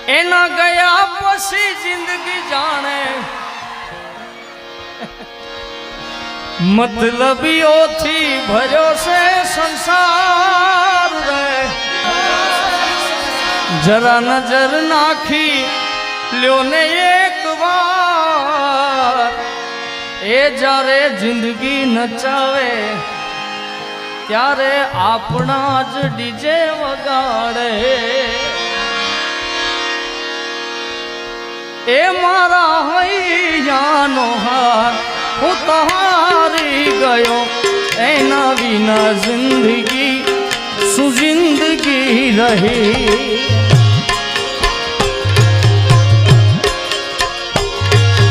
એના ગયા પછી જિંદગી જાણે મતલબીઓથી ભર્યો છે સંસાર રે જરા નજર નાખી લ્યો ને એક વાર એ જ્યારે જિંદગી નચાવે ત્યારે આપણા જ ડીજે વગાડે એ મારા હૈયાનો હાર હું તો હારી ગયો એના વિના જિંદગી શું જિંદગી રહી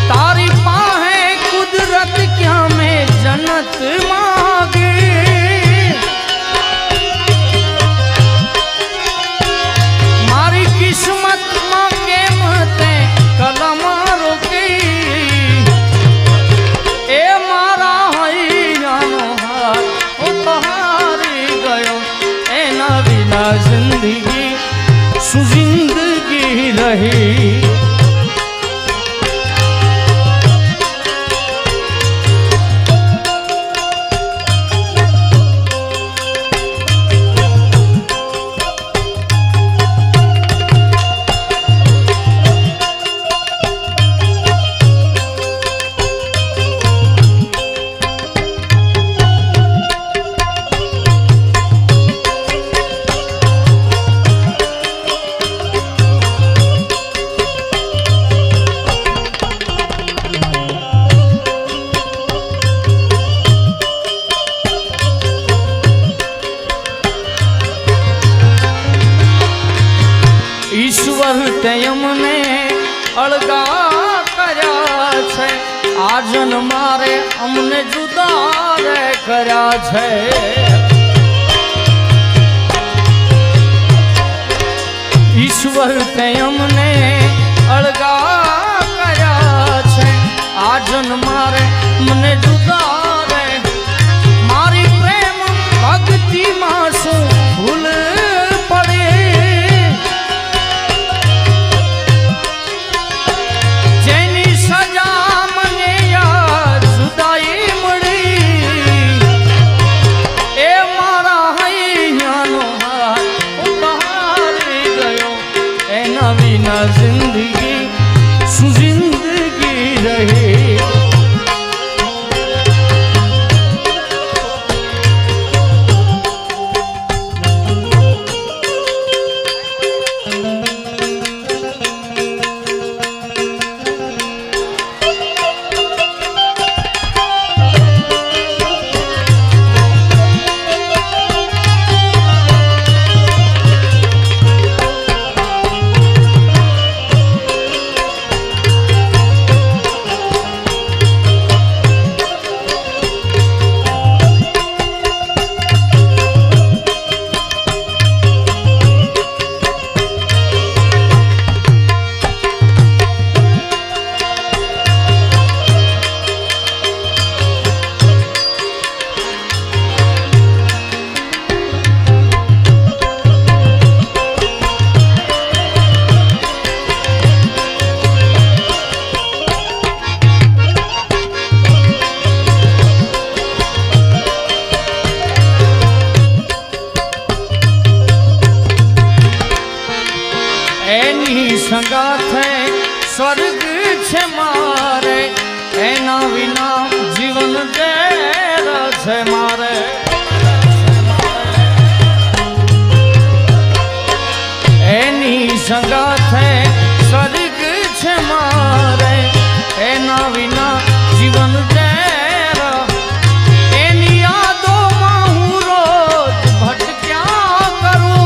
તારી પાસે કુદરત ક્યાં મેં જન્નત માગી મારી કિસ્મતમાં કેમ તે કલમ રોકી એ મારા હૈયાનો હાર હું તો હારી ગયો એના વિના જિંદગી શું જિંદગી રહી ઈશ્વર તે અમને અળગા કર્યા છે આ જન્મારે અમને જુદા રે કર્યા છે ઈશ્વર તે અમને અળગા કર્યા છે આ જન્મારે મને જુદા રે મારી પ્રેમ ભક્તિમાં શું ભૂલ પડે जिंदगी सु जिंदगी रहे संगाथे स्वर्ग छे मारे एना विना जीवन ज़ेर छे मारे एनी संगाथे स्वर्ग छे मारे एना विना जीवन ज़ेर एनी यादों में हूँ रोज भटक्या करूं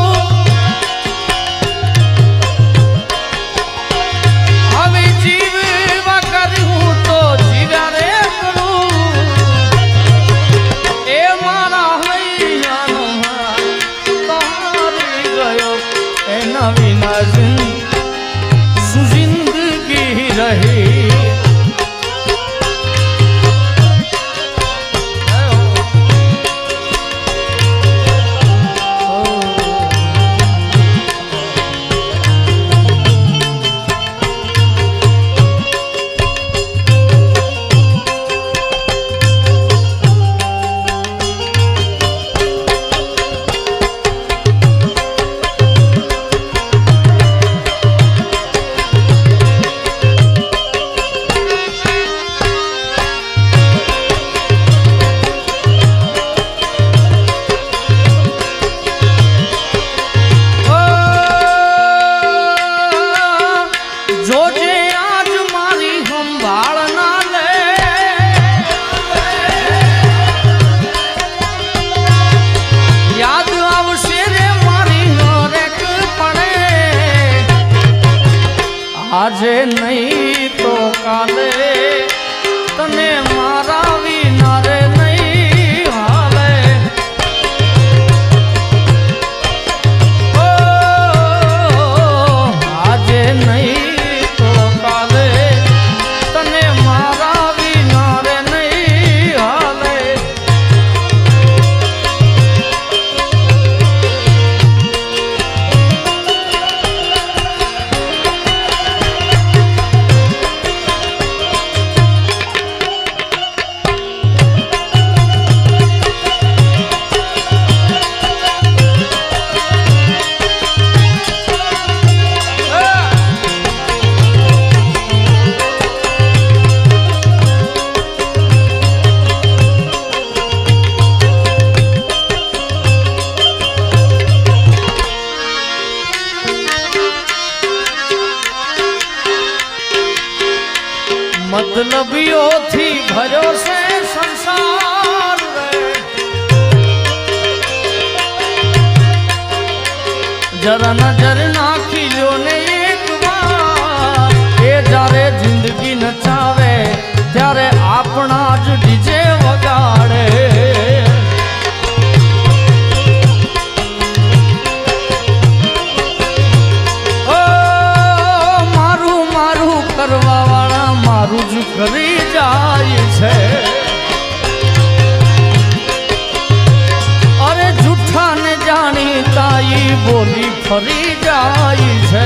મતલબીઓથી ભર્યો છે સંસાર રે જરા નજર નાખી લો ને એક વાર એ જ્યારે જિંદગી નચાવે ત્યારે આપણા જ ડીજે વગાડે કરવા વાળા મારું જ કરી જાય છે અરે જૂઠા ને જાણી તાઈ બોલી ફરી જાય છે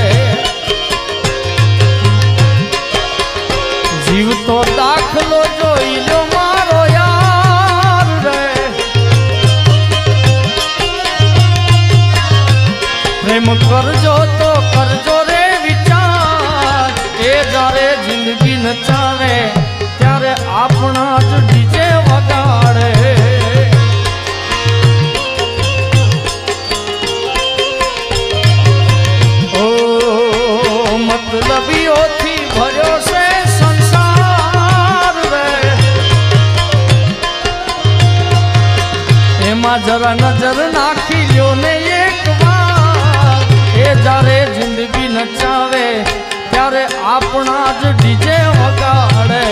જીવ તો દાખલો જોઈ લો મારો યાર રે પ્રેમ કરજો તો કરજો રે જ્યારે જિંદગી નચાવે ત્યારે આપણા જ ડીજે વગાડે ઓ મતલબીઓથી ભર્યો છે સંસાર રે એમાં જરા નજર નાખી લ્યો ને એક વાર એ જ્યારે જિંદગી નચાવે ત્યારે આપણા જ ડીજે વગાડે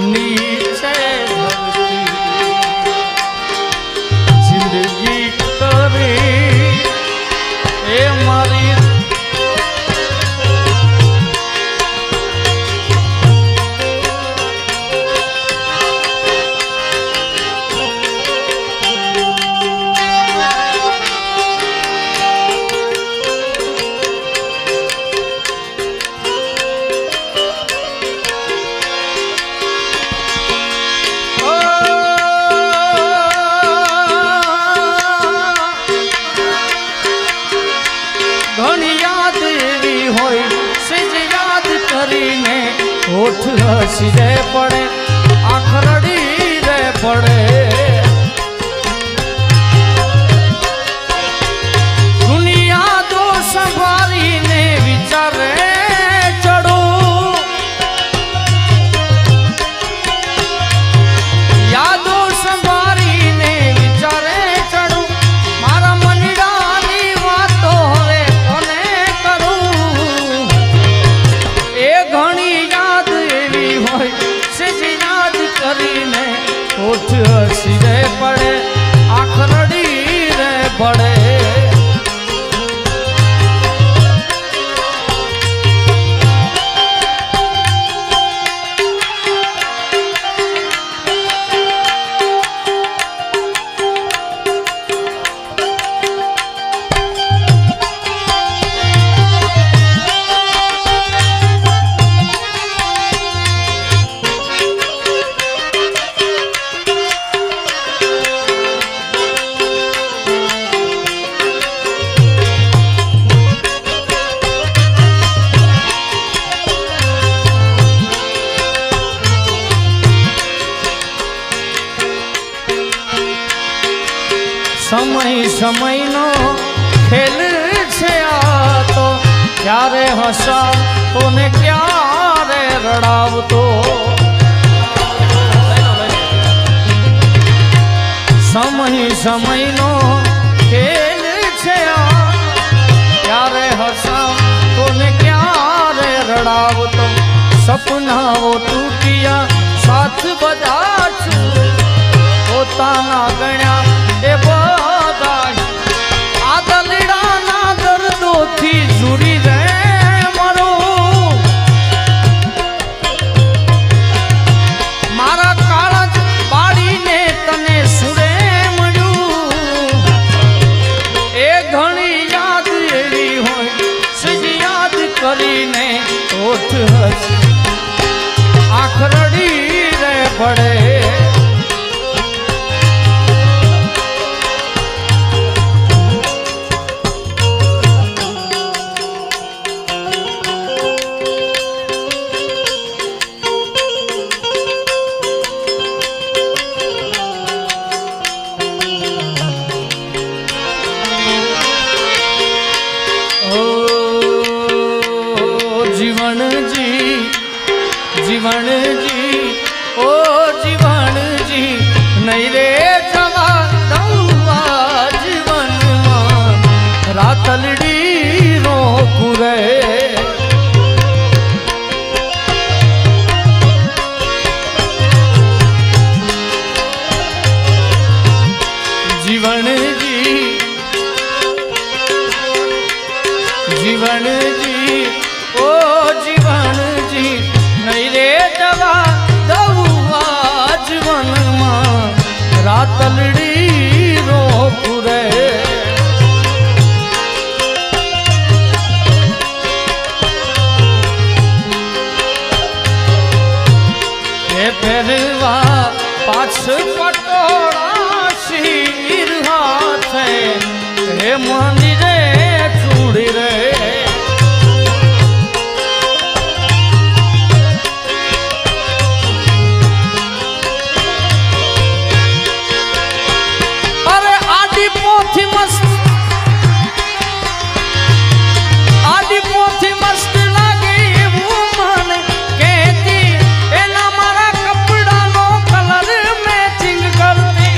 નીચે હોઠ હસી રે પડે આંખ રડી રે પડે દુનિયા તો સંભાળીને વિચારે ચડો યાદો સંભાળીને વિચારે ચડો મારા મનડાની વાતો હવે કોને કરું એ ઘણી કરીને હોઠ હસી રે પડે આંખ રડી રે પડે સમયનો ખેલ છે આ તો ક્યારે હસાવતો ને ક્યારે રડાવતો સમયનો ખેલ છે આ ક્યારે હસાવતો ને ક્યારે રડાવતો સપનાઓ તૂટ્યા સાથ બધા છું પોતાના ગણ્યા એ બધા આ દલડાના દર્દોથી જુડી રે મરો મારા કાળજ પાડીને તને સુરે મળ્યું એ ઘણી યાદ એવી હોય સજ યાદ કરીને હોઠ હસી આંખ રડી રે પડે जीवन जी जीवन जी ओ जीवन जी नहीं रे जवा दौआ जीवन रातलड़ी रोकू रे जीवन जी जीवन जी ओ जीवन जी नहीं रे दवा दवा जीवन रातलड़ी रोकू रे फेरवा पाछ पटोड़ा शीर हाथ हे मंदिरे चूड़ी रे अरे आदि पोथी मस्त आदि पोथी मस्त लागे वो मन कहती एना मारा कपड़ा नो कलर मैचिंग करती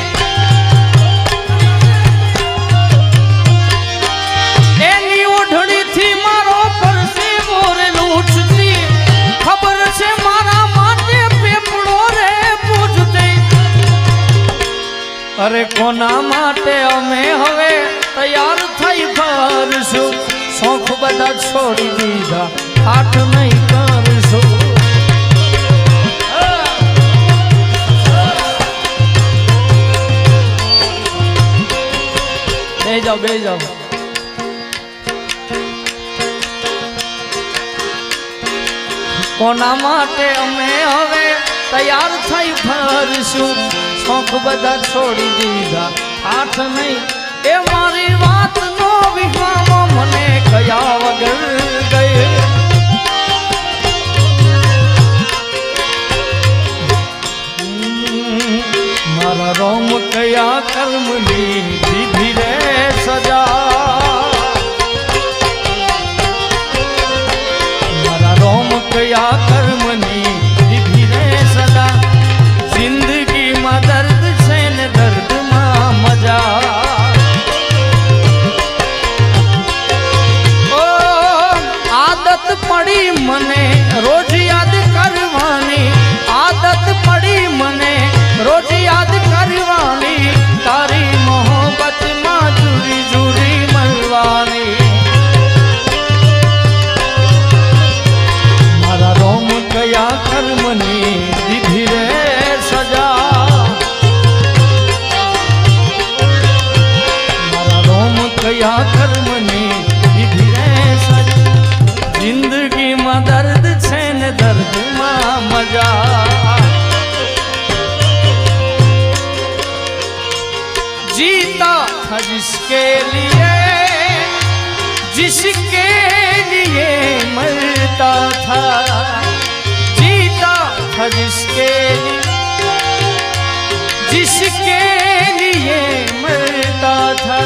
एनी ओढ़नी थी मारो पर से बोरे लूटती खबर से मारा माथे पेपड़ो रे पूछती अरे कोना माटे अमे हवे तैयार थई फरसु शौक बदा छोड़ी दीधा आठ नहीं करसु बे जाओ कोना माटे अमे हवे तैयार थई फरसु शौक बदा छोड़ी दीधा आठ नहीं ए मारी बात नो विहामो मने कया वगर गए मारा रोम कया कर्मनी विधि रे सजा मारा रोम कया कर्मनी विधि रे सजा जिंदगी में दर्द से न दर्द में मजा ओ आदत पड़ी मने रोज याद करवानी आदत पड़ी मने रोज याद करवानी तारी मोहब्बत मां जुड़ी जुड़ी मलवानी मारा रोम कया कर्मनी विधि रे सजा मारा रोम कया कर्मनी विधि रे सजा जिंदगी में दर्द छे न दर्द में मजा जीता था जिसके लिए मरता था जीता था जिसके लिए मरता था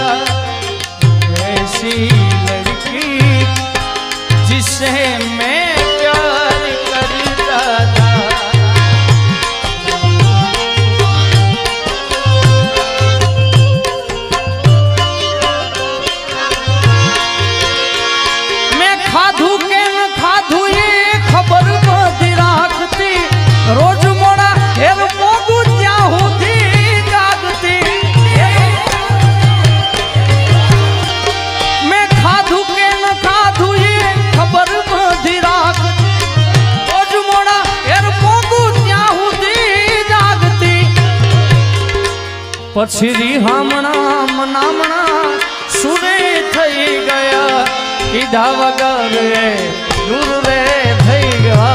ऐसी लड़की जिसे मैं प्यार करता था मैं खाधू के न खाधू ये खबर बदी राखती रोज मोड़ा हेर मोगू क्या होती जागती मैं खाधू के न खाधू ये खबर बदी राखती रोज मोड़ा हेर मोगू क्या होती जागती पछरी हमणा मनामणा सुरे थई गया कीधा वगर दूर रे थई गया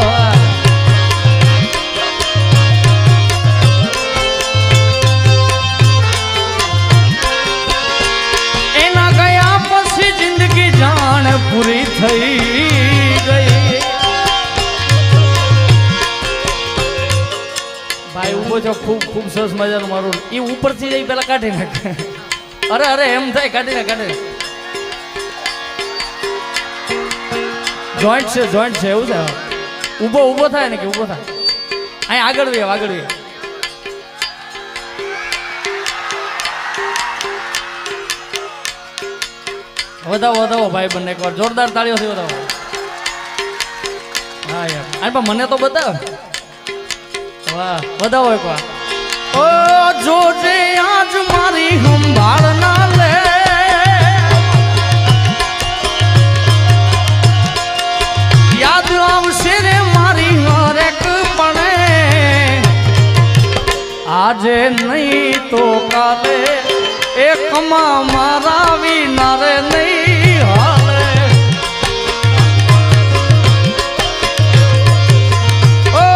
एना गया पछी जिंदगी जान पूरी थई गई भाई उभो जो खूब खूब सरस मजानो मारो ई ऊपर थी जई पेला काढी नाखे अरे एम थाय काढी ना જોઈન્ટ છે એવું છે ઊભો થાય ને કે ઊભો થાય અહીં આગળ વે વધાવો ભાઈ બંને એકવાર જોરદાર તાળીઓથી વધાવો હા યાર અને પણ મને તો બતાવ વાહ વધાવો એકવાર ઓ જોજે આજ મારી સંભાળ ના લે યાદ આવશે રે મારી હરેક પણે આજે નહીં તો કાલે એકમાં મારા વિના રે નહીં હાલે ઓ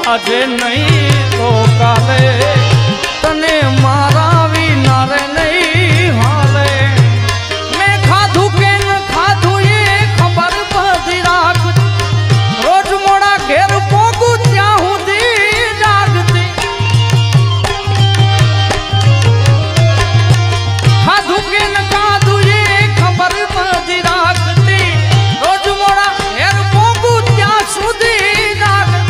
આજે નહીં તો કાલે તને મારા વિના રે નહીં હાલે મેં ખાધું કે ન ખાધું એ ખબર બધી રાખ રોજ મોડા ઘેર પોગું ત્યાં સુધી જાગતી ખાધું કે ન ખાધું એ ખબર બધી રાખતી રોજ મોડા ઘેર પોગું ત્યાં સુધી જાગતી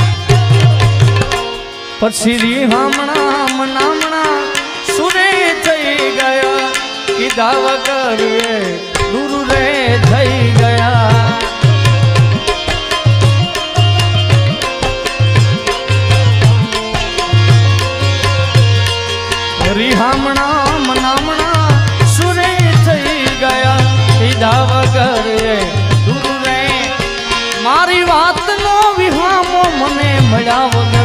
પછી રી હમણાં સુરે થઈ ગયા કીધા વગર દૂર રે થઈ ગયા રી હમણાં સુરે થઈ ગયા કીધા વગર દૂર રે મારી વાતનો વિહામો મને મળ્યા વગર